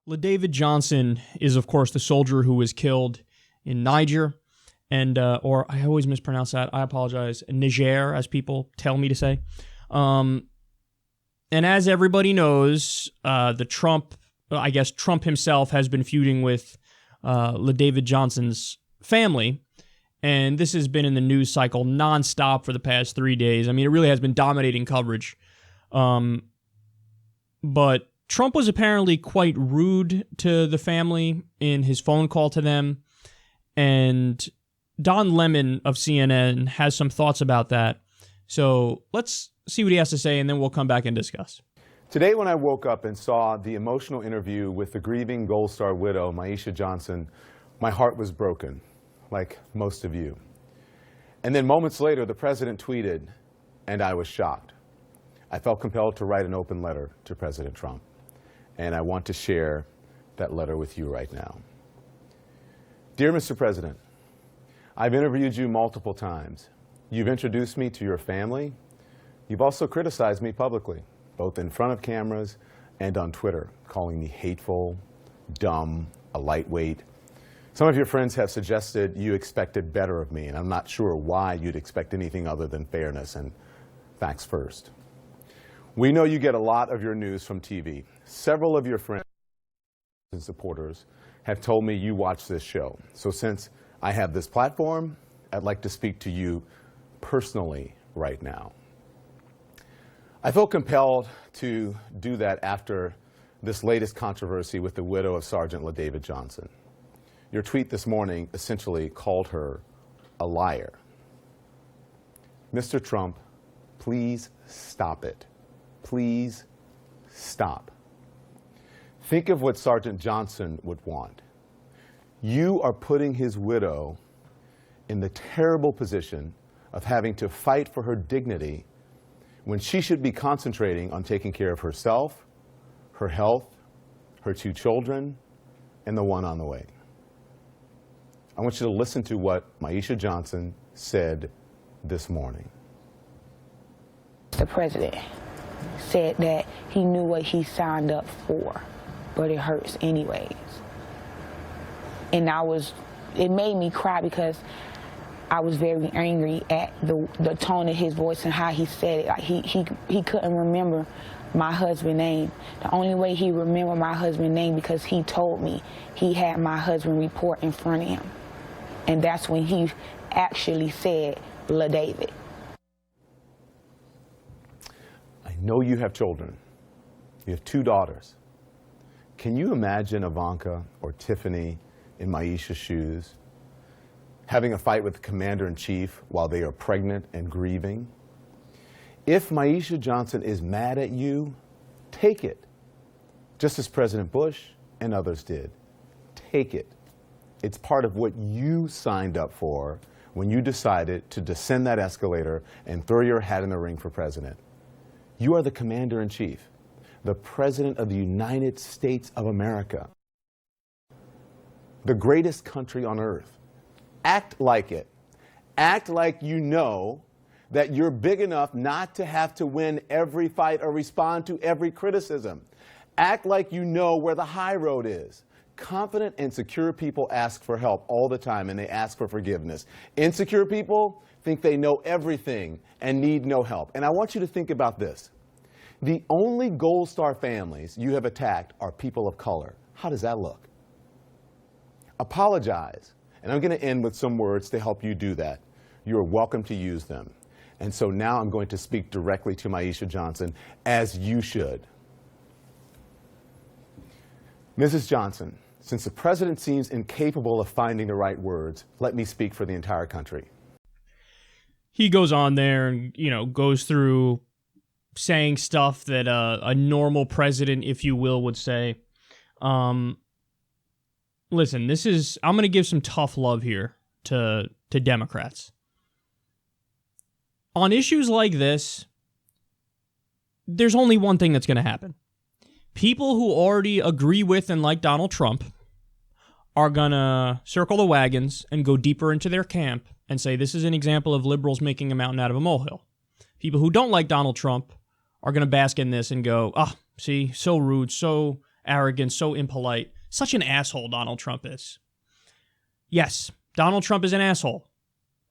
LaDavid Johnson is, of course, the soldier who was killed in Niger, and or I always mispronounce that. I apologize. Niger, as people tell me to say. And as everybody knows, Trump himself has been feuding with LaDavid Johnson's family, and this has been in the news cycle nonstop for the past 3 days. I mean, it really has been dominating coverage. But Trump was apparently quite rude to the family in his phone call to them, and Don Lemon of CNN has some thoughts about that. So let's see what he has to say, and then we'll come back and discuss. Today when I woke up and saw the emotional interview with the grieving Gold Star widow, Maisha Johnson, my heart was broken, like most of you. And then moments later, the president tweeted, and I was shocked. I felt compelled to write an open letter to President Trump, and I want to share that letter with you right now. Dear Mr. President, I've interviewed you multiple times. You've introduced me to your family. You've also criticized me publicly, both in front of cameras and on Twitter, calling me hateful, dumb, a lightweight. Some of your friends have suggested you expected better of me, and I'm not sure why you'd expect anything other than fairness and facts first. We know you get a lot of your news from TV. Several of your friends and supporters have told me you watch this show. So since I have this platform, I'd like to speak to you personally right now. I feel compelled to do that after this latest controversy with the widow of Sergeant LaDavid Johnson. Your tweet this morning essentially called her a liar. Mr. Trump, please stop it. Please stop. Think of what Sergeant Johnson would want. You are putting his widow in the terrible position of having to fight for her dignity when she should be concentrating on taking care of herself, her health, her 2 children, and the one on the way. I want you to listen to what Maisha Johnson said this morning. The president said that he knew what he signed up for, but it hurts anyways. And it made me cry because I was very angry at the tone of his voice and how he said it. Like he couldn't remember my husband's name. The only way he remembered my husband's name because he told me he had my husband report in front of him. And that's when he actually said, LaDavid. I know you have children. You have 2 daughters. Can you imagine Ivanka or Tiffany in Maisha's shoes having a fight with the commander-in-chief while they are pregnant and grieving? If Maisha Johnson is mad at you, take it, just as President Bush and others did. Take it. It's part of what you signed up for when you decided to descend that escalator and throw your hat in the ring for president. You are the commander-in-chief, the president of the United States of America, the greatest country on earth. Act like it. Act like you know that you're big enough not to have to win every fight or respond to every criticism. Act like you know where the high road is. Confident and secure people ask for help all the time, and they ask for forgiveness. Insecure people think they know everything and need no help. And I want you to think about this. The only Gold Star families you have attacked are people of color. How does that look? Apologize. And I'm going to end with some words to help you do that. You are welcome to use them. And so now I'm going to speak directly to Maisha Johnson, as you should. Mrs. Johnson, since the president seems incapable of finding the right words, let me speak for the entire country. He goes on there and, goes through saying stuff that a normal president, if you will, would say. Listen, I'm going to give some tough love here to Democrats. On issues like this, there's only one thing that's going to happen. People who already agree with and like Donald Trump are going to circle the wagons and go deeper into their camp and say this is an example of liberals making a mountain out of a molehill. People who don't like Donald Trump are going to bask in this and go, see, so rude, so arrogant, so impolite. Such an asshole Donald Trump is. Yes, Donald Trump is an asshole.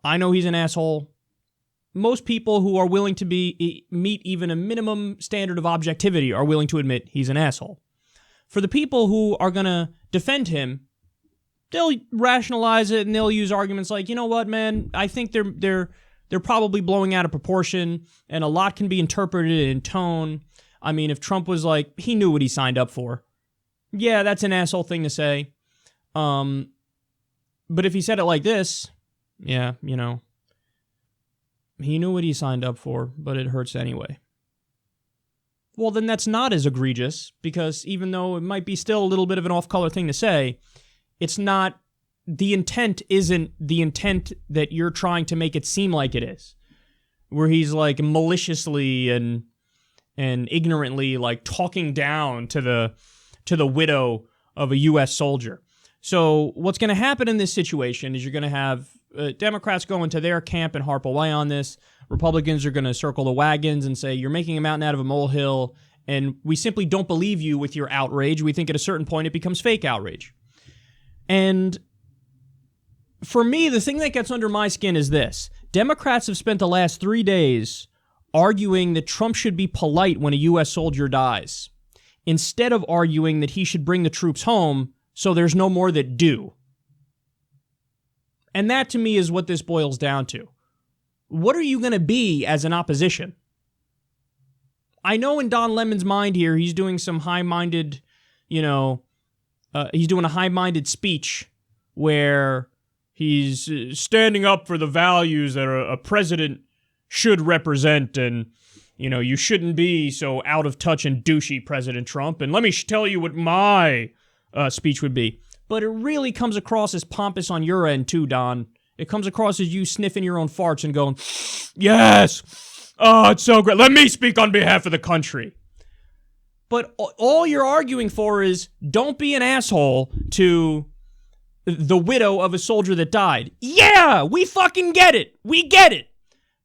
I know he's an asshole. Most people who are willing to meet even a minimum standard of objectivity are willing to admit he's an asshole. For the people who are going to defend him, they'll rationalize it and they'll use arguments like, you know what, man, I think they're probably blowing out of proportion and a lot can be interpreted in tone. I mean, if Trump was like, he knew what he signed up for. Yeah, that's an asshole thing to say. But if he said it like this, yeah, you know, he knew what he signed up for, but it hurts anyway. Well, then that's not as egregious, because even though it might be still a little bit of an off-color thing to say, it's not, the intent isn't the intent that you're trying to make it seem like it is. Where he's like maliciously and ignorantly like talking down to the widow of a U.S. soldier. So what's going to happen in this situation is you're going to have Democrats go into their camp and harp away on this. Republicans are going to circle the wagons and say, you're making a mountain out of a molehill, and we simply don't believe you with your outrage. We think at a certain point it becomes fake outrage. And for me, the thing that gets under my skin is this. Democrats have spent the last 3 days arguing that Trump should be polite when a U.S. soldier dies, instead of arguing that he should bring the troops home so there's no more that do. And that, to me, is what this boils down to. What are you going to be as an opposition? I know in Don Lemon's mind here, he's doing some high-minded, he's doing a high-minded speech where he's standing up for the values that a president should represent, and, you shouldn't be so out of touch and douchey, President Trump. And let me tell you what my speech would be. But it really comes across as pompous on your end, too, Don. It comes across as you sniffing your own farts and going, yes, oh, it's so great. Let me speak on behalf of the country. But all you're arguing for is don't be an asshole to the widow of a soldier that died. Yeah, we fucking get it. We get it.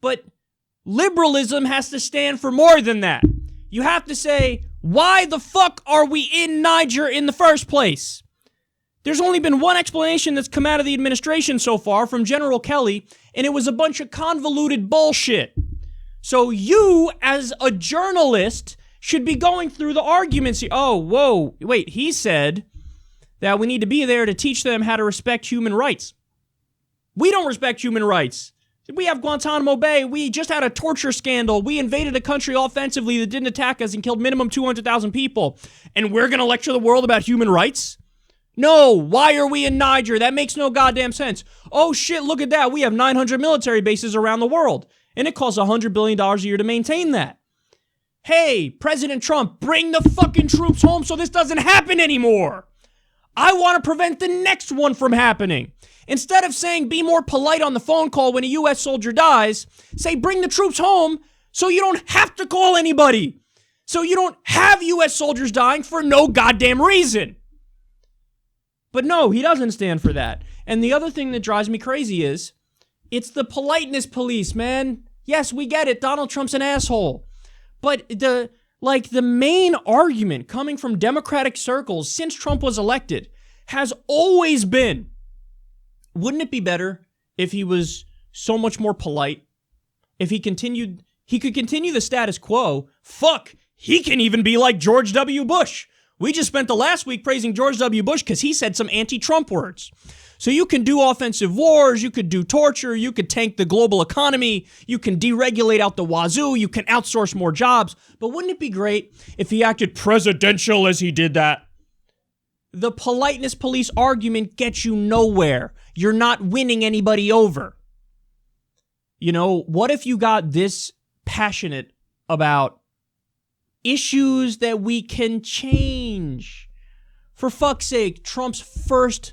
But liberalism has to stand for more than that. You have to say, why the fuck are we in Niger in the first place? There's only been one explanation that's come out of the administration so far from General Kelly, and it was a bunch of convoluted bullshit. So you, as a journalist, should be going through the arguments. Oh, whoa, wait, he said that we need to be there to teach them how to respect human rights. We don't respect human rights. We have Guantanamo Bay. We just had a torture scandal. We invaded a country offensively that didn't attack us and killed minimum 200,000 people. And we're going to lecture the world about human rights? No, why are we in Niger? That makes no goddamn sense. Oh shit, look at that. We have 900 military bases around the world, and it costs $100 billion a year to maintain that. Hey, President Trump, bring the fucking troops home so this doesn't happen anymore. I want to prevent the next one from happening. Instead of saying be more polite on the phone call when a U.S. soldier dies, say bring the troops home so you don't have to call anybody. So you don't have U.S. soldiers dying for no goddamn reason. But no, he doesn't stand for that. And the other thing that drives me crazy is, it's the politeness police, man. Yes, we get it. Donald Trump's an asshole. But the main argument coming from Democratic circles since Trump was elected has always been, wouldn't it be better if he was so much more polite? If he could continue the status quo. Fuck, he can even be like George W. Bush. We just spent the last week praising George W. Bush because he said some anti-Trump words. So you can do offensive wars, you could do torture, you could tank the global economy, you can deregulate out the wazoo, you can outsource more jobs. But wouldn't it be great if he acted presidential as he did that? The politeness police argument gets you nowhere. You're not winning anybody over. What if you got this passionate about issues that we can change? For fuck's sake, Trump's first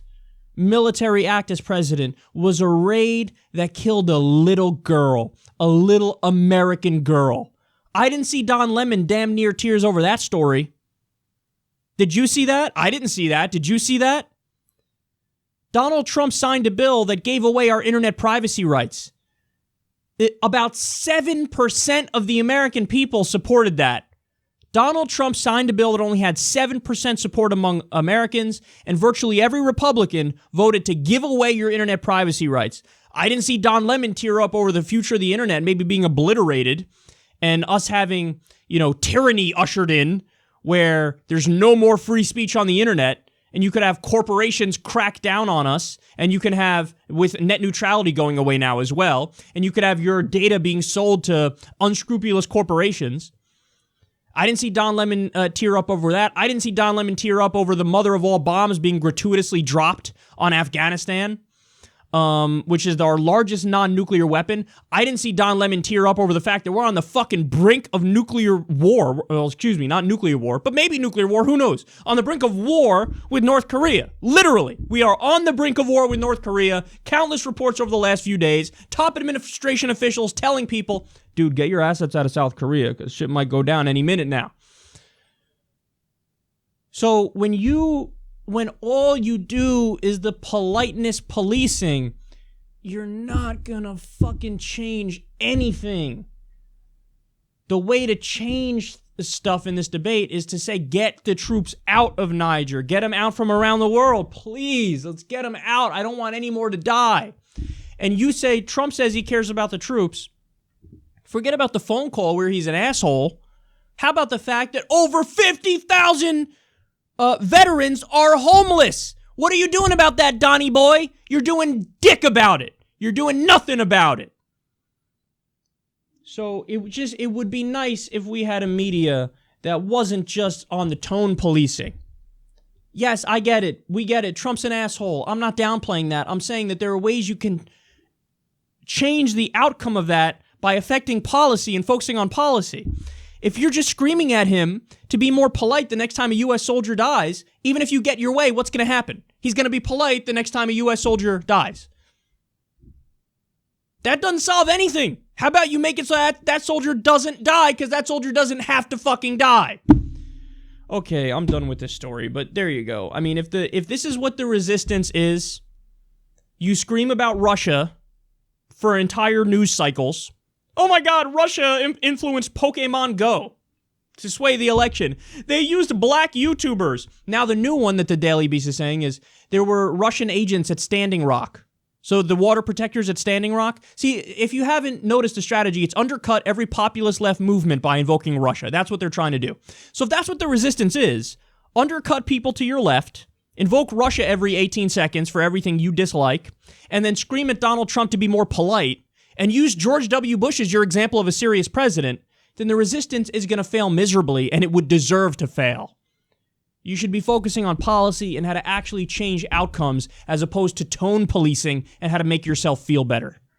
military act as president was a raid that killed a little girl, a little American girl. I didn't see Don Lemon damn near tears over that story. Did you see that? I didn't see that. Did you see that? Donald Trump signed a bill that gave away our internet privacy rights. About 7% of the American people supported that. Donald Trump signed a bill that only had 7% support among Americans, and virtually every Republican voted to give away your internet privacy rights. I didn't see Don Lemon tear up over the future of the internet maybe being obliterated and us having, tyranny ushered in where there's no more free speech on the internet, and you could have corporations crack down on us, and you can have, with net neutrality going away now as well, and you could have your data being sold to unscrupulous corporations. I didn't see Don Lemon tear up over that. I didn't see Don Lemon tear up over the mother of all bombs being gratuitously dropped on Afghanistan, which is our largest non-nuclear weapon. I didn't see Don Lemon tear up over the fact that we're on the fucking brink of nuclear war. Well, excuse me, not nuclear war, but maybe nuclear war, who knows? On the brink of war with North Korea. Literally, we are on the brink of war with North Korea. Countless reports over the last few days. Top administration officials telling people, dude, get your assets out of South Korea because shit might go down any minute now. So when all you do is the politeness policing, you're not gonna fucking change anything. The way to change the stuff in this debate is to say, get the troops out of Niger. Get them out from around the world. Please, let's get them out. I don't want any more to die. And you say, Trump says he cares about the troops. Forget about the phone call where he's an asshole. How about the fact that over 50,000 veterans are homeless? What are you doing about that, Donnie boy? You're doing dick about it. You're doing nothing about it. So it would be nice if we had a media that wasn't just on the tone policing. Yes, I get it. We get it. Trump's an asshole. I'm not downplaying that. I'm saying that there are ways you can change the outcome of that by affecting policy and focusing on policy. If you're just screaming at him to be more polite the next time a U.S. soldier dies, even if you get your way, what's going to happen? He's going to be polite the next time a U.S. soldier dies. That doesn't solve anything. How about you make it so that soldier doesn't die, because that soldier doesn't have to fucking die? Okay, I'm done with this story, but there you go. I mean, if this is what the resistance is, you scream about Russia for entire news cycles. Oh my God, Russia influenced Pokemon Go to sway the election. They used black YouTubers. Now the new one that the Daily Beast is saying is there were Russian agents at Standing Rock. So the water protectors at Standing Rock. See, if you haven't noticed the strategy, it's undercut every populist left movement by invoking Russia. That's what they're trying to do. So if that's what the resistance is, undercut people to your left, invoke Russia every 18 seconds for everything you dislike, and then scream at Donald Trump to be more polite, and use George W. Bush as your example of a serious president, then the resistance is going to fail miserably, and it would deserve to fail. You should be focusing on policy and how to actually change outcomes as opposed to tone policing and how to make yourself feel better.